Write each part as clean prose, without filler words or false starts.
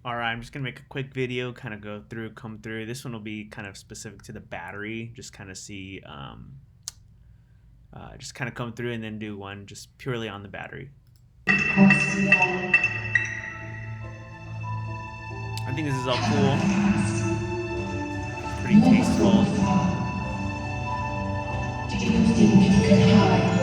Alright, I'm just gonna make a quick video, kind of come through. This one will be kind of specific to the battery, just kind of see, just kind of come through and then do one just purely on the battery. I think this is all cool. It's pretty tasteful. Do you think you can hide?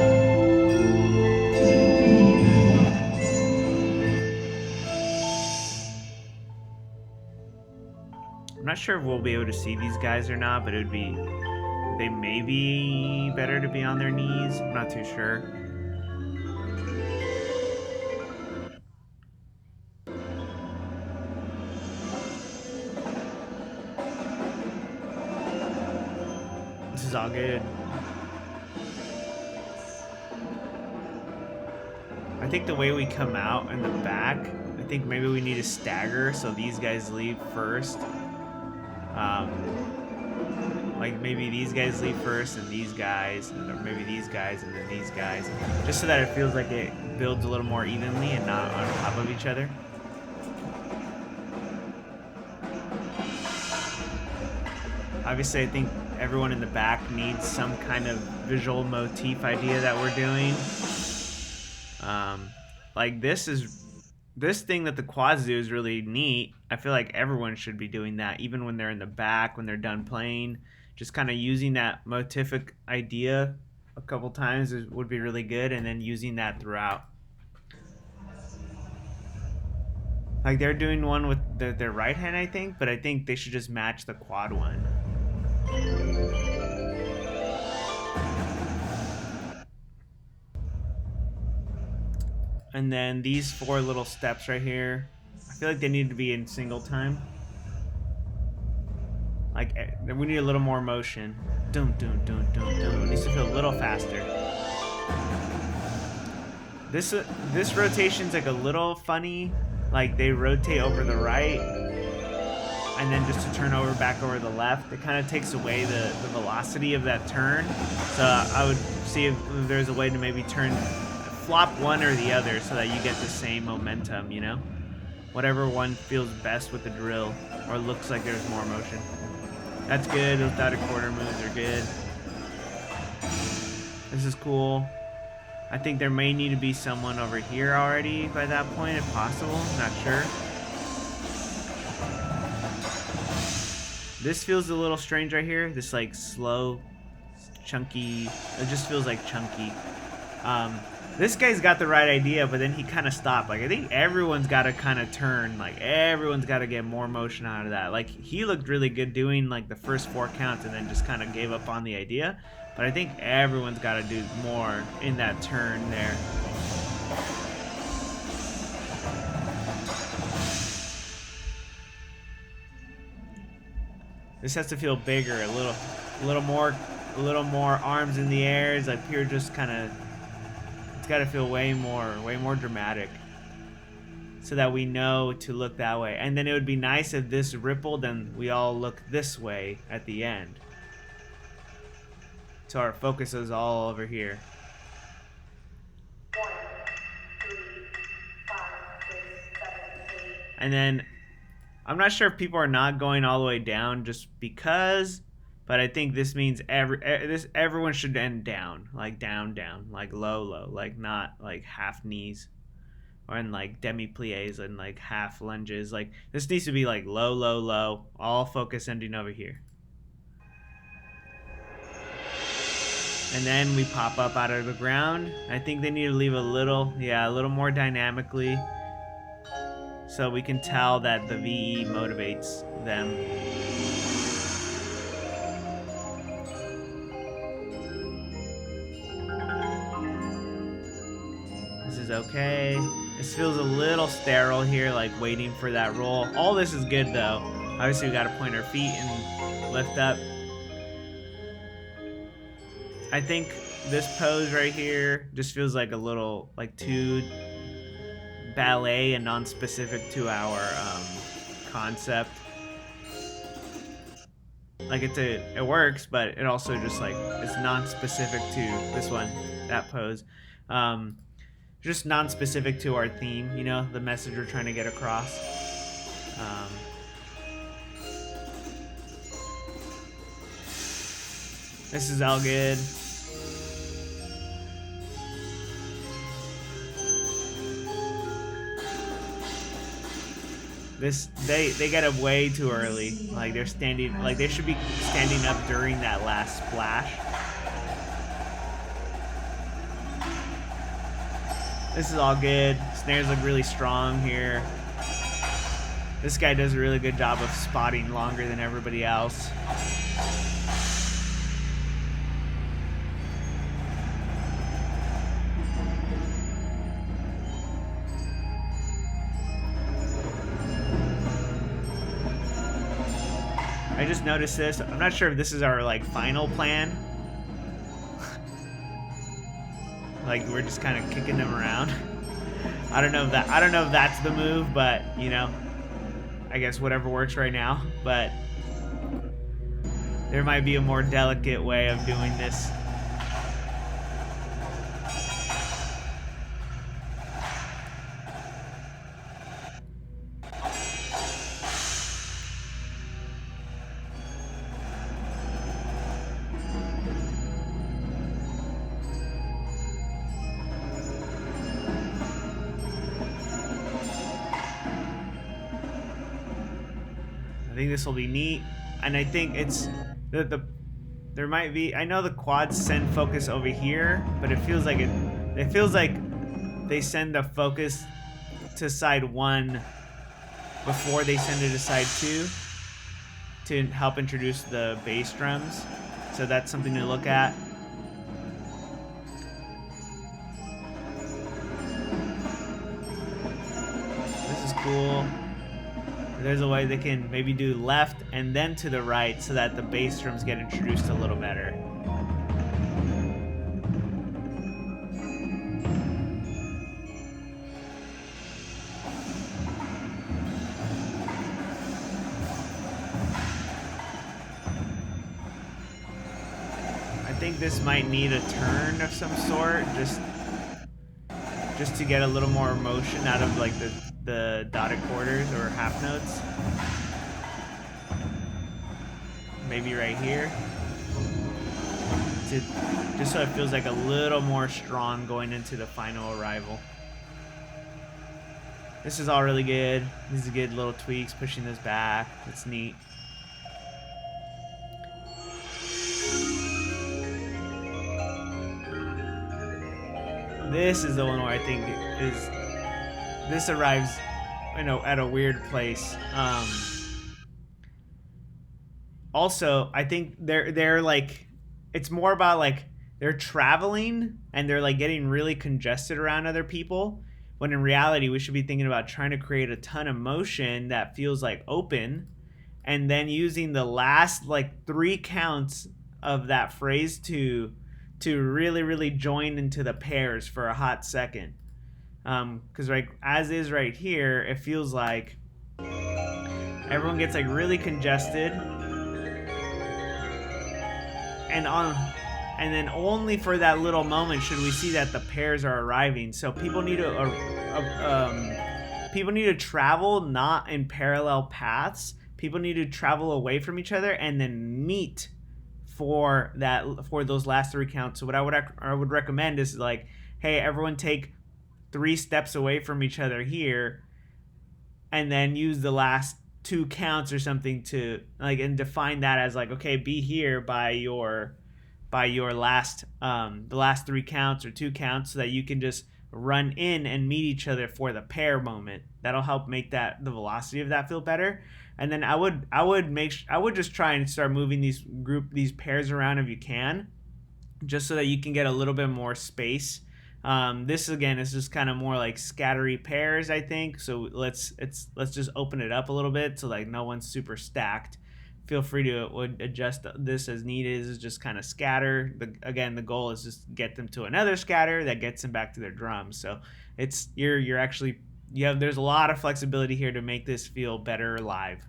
I'm not sure if we'll be able to see these guys or not, but they may be better to be on their knees. I'm not too sure. This is all good. I think the way we come out in the back, I think maybe we need to stagger so these guys leave first. Like maybe these guys leave first and these guys, or maybe these guys and then these guys, just so that it feels like it builds a little more evenly and not on top of each other. Obviously, I think everyone in the back needs some kind of visual motif idea that we're doing. Like this thing that the quads do is really neat. I feel like everyone should be doing that, even when they're in the back, when they're done playing. Just kind of using that motific idea a couple times would be really good, and then using that throughout. Like they're doing one with their right hand, I think, but I think they should just match the quad one. And then these 4 little steps right here, I feel like they need to be in single time. Like, we need a little more motion. Dun, dun, dun, dun, dun. It needs to feel a little faster. This rotation's like a little funny. Like, they rotate over the right, and then just to turn over back over the left. It kind of takes away the velocity of that turn. So I would see if there's a way to maybe flop one or the other so that you get the same momentum, you know? Whatever one feels best with the drill, or looks like there's more motion. That's good. Those dotted quarter moves are good. This is cool. I think there may need to be someone over here already by that point, if possible. Not sure. This feels a little strange right here. This like slow, chunky. It just feels like chunky. This guy's got the right idea, but then he kind of stopped. Like, I think everyone's got to kind of turn. Like, everyone's got to get more motion out of that. Like, he looked really good doing, like, the first 4 counts and then just kind of gave up on the idea. But I think everyone's got to do more in that turn there. This has to feel bigger, a little more arms in the air. It's like pure just kind of... Got to feel way more dramatic, so that we know to look that way. And then it would be nice if this rippled and we all look this way at the end, so our focus is all over here. 1, 3, 5, 6, 7, 8. And then I'm not sure if people are not going all the way down just because, but I think this means everyone should end down, like down, like low, like not like half knees, or in like demi plies and like half lunges. Like this needs to be like low, all focus ending over here. And then we pop up out of the ground. I think they need to leave a little more dynamically, so we can tell that the VE motivates them. Okay, this feels a little sterile here, like waiting for that roll. All this is good though. Obviously we gotta point our feet and lift up. I think this pose right here just feels like a little like too ballet and non-specific to our concept. Like it works, but it also just like it's non-specific to this one, that pose. Just non-specific to our theme, you know, the message we're trying to get across. Um, this is all good. They get up way too early. Like they're standing, like they should be standing up during that last splash. This is all good. Snares look really strong here. This guy does a really good job of spotting longer than everybody else. I just noticed this. I'm not sure if this is our like final plan. Like we're just kind of kicking them around. I don't know if that's the move, but you know, I guess whatever works right now. But there might be a more delicate way of doing this. I think this will be neat, and I think it's there might be. I know the quads send focus over here, but it feels like they send the focus to side 1 before they send it to side 2 to help introduce the bass drums. So that's something to look at. This is cool. There's a way they can maybe do left and then to the right so that the bass drums get introduced a little better. I think this might need a turn of some sort, just to get a little more motion out of like the dotted quarters or half notes. Maybe right here. Just so it feels like a little more strong going into the final arrival. This is all really good. These are good little tweaks, pushing this back. It's neat. This is the one where I think this arrives, you know, at a weird place. Also, I think they're like, it's more about like they're traveling and they're like getting really congested around other people, when in reality we should be thinking about trying to create a ton of motion that feels like open, and then using the last like 3 counts of that phrase to really join into the pairs for a hot second. Because like as is right here, it feels like everyone gets like really congested, and then only for that little moment should we see that the pairs are arriving. So people need to travel not in parallel paths. People need to travel away from each other and then meet for those last 3 counts. So what I would recommend is like, hey, everyone take 3 steps away from each other here, and then use the last 2 counts or something to like, and define that as like, okay, be here by your last the last 3 counts or 2 counts, so that you can just run in and meet each other for the pair moment. That'll help make the velocity of that feel better. And then I would just try and start moving these pairs around if you can, just so that you can get a little bit more space. This again is just kind of more like scattery pairs, I think. So let's just open it up a little bit so like no one's super stacked. Feel free to adjust this as needed. Is just kind of scatter. Again, the goal is just get them to another scatter that gets them back to their drums. So it's there's a lot of flexibility here to make this feel better live.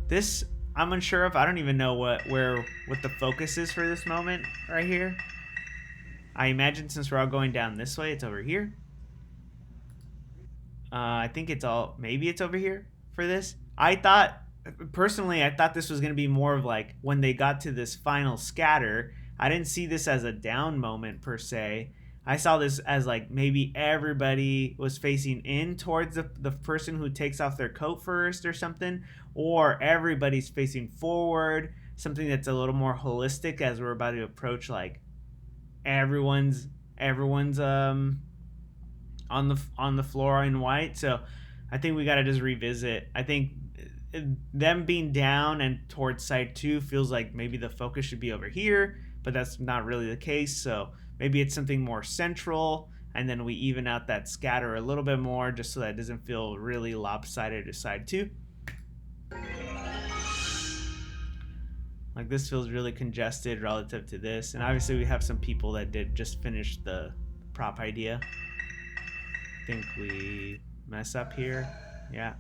This I'm unsure of. I don't even know what the focus is for this moment right here. I imagine since we're all going down this way, it's over here. I think it's all, maybe it's over here for this. I thought, personally, I thought this was going to be more of like when they got to this final scatter. I didn't see this as a down moment per se. I saw this as like maybe everybody was facing in towards the person who takes off their coat first or something, or everybody's facing forward, something that's a little more holistic as we're about to approach like everyone's on the floor in white. So I think we got to just revisit. I think them being down and towards side 2 feels like maybe the focus should be over here, but that's not really the case. So maybe it's something more central, and then we even out that scatter a little bit more just so that it doesn't feel really lopsided to side 2. Like this feels really congested relative to this, and obviously we have some people that did just finish the prop idea. I think we mess up here. Yeah.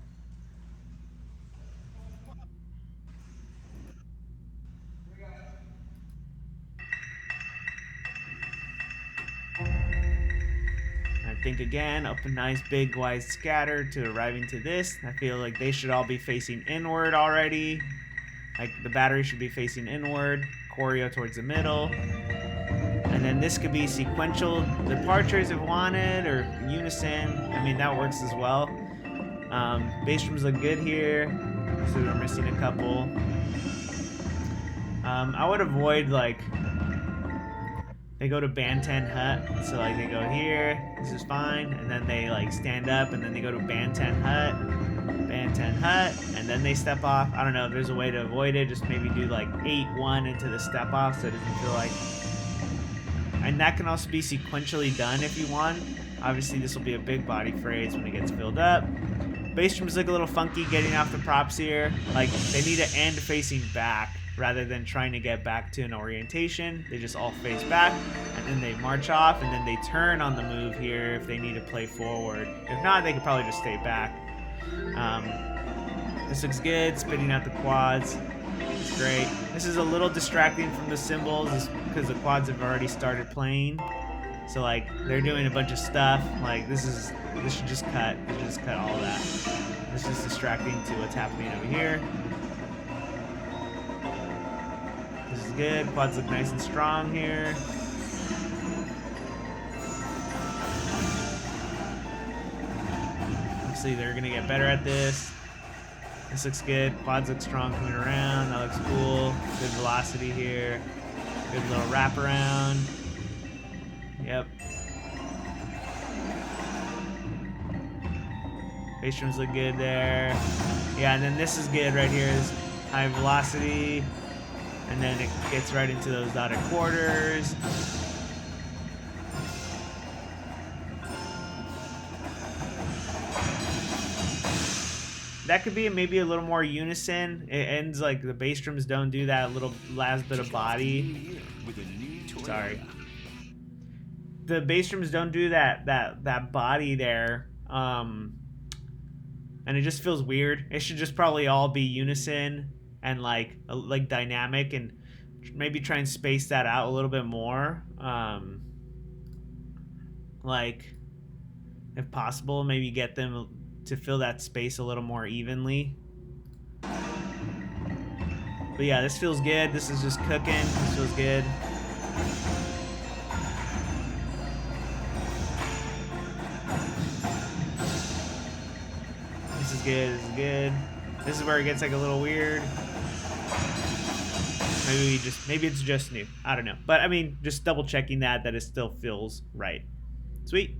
I think again, up a nice big wide scatter to arriving to this. I feel like they should all be facing inward already. Like the battery should be facing inward, choreo towards the middle. And then this could be sequential departures if wanted, or unison. I mean, that works as well. Bass drums look good here. So we're missing a couple. I would avoid like, they go to band 10 hut. So like they go here, this is fine. And then they like stand up and then they go to band 10 hut, and then they step off. I don't know if there's a way to avoid it. Just maybe do like 8-1 into the step off so it doesn't feel like, and that can also be sequentially done if you want. Obviously this will be a big body phrase when it gets filled up. Bass drums look a little funky getting off the props here. Like they need to end facing back rather than trying to get back to an orientation. They just all face back and then they march off and then they turn on the move here if they need to play forward. If not, they could probably just stay back. This looks good, spitting out the quads. It's great. This is a little distracting from the cymbals because the quads have already started playing. So like they're doing a bunch of stuff. Like this should just cut. They should just cut all that. This is distracting to what's happening over here. This is good. Quads look nice and strong here. Obviously they're gonna get better at this. This looks good. Quads look strong coming around. That looks cool. Good velocity here. Good little wraparound. Yep. Bass drums look good there. Yeah, and then this is good right here. Is high velocity. And then it gets right into those dotted quarters. That could be maybe a little more unison. It ends like the bass drums don't do that little last bit of body. Sorry. The bass drums don't do that body there. And it just feels weird. It should just probably all be unison and like dynamic, and maybe try and space that out a little bit more. Like if possible, maybe get them to fill that space a little more evenly. But yeah, this feels good. This is just cooking. This feels good. This is good. This is good. This is where it gets like a little weird. Maybe it's just new. I don't know. But I mean, just double checking that it still feels right. Sweet.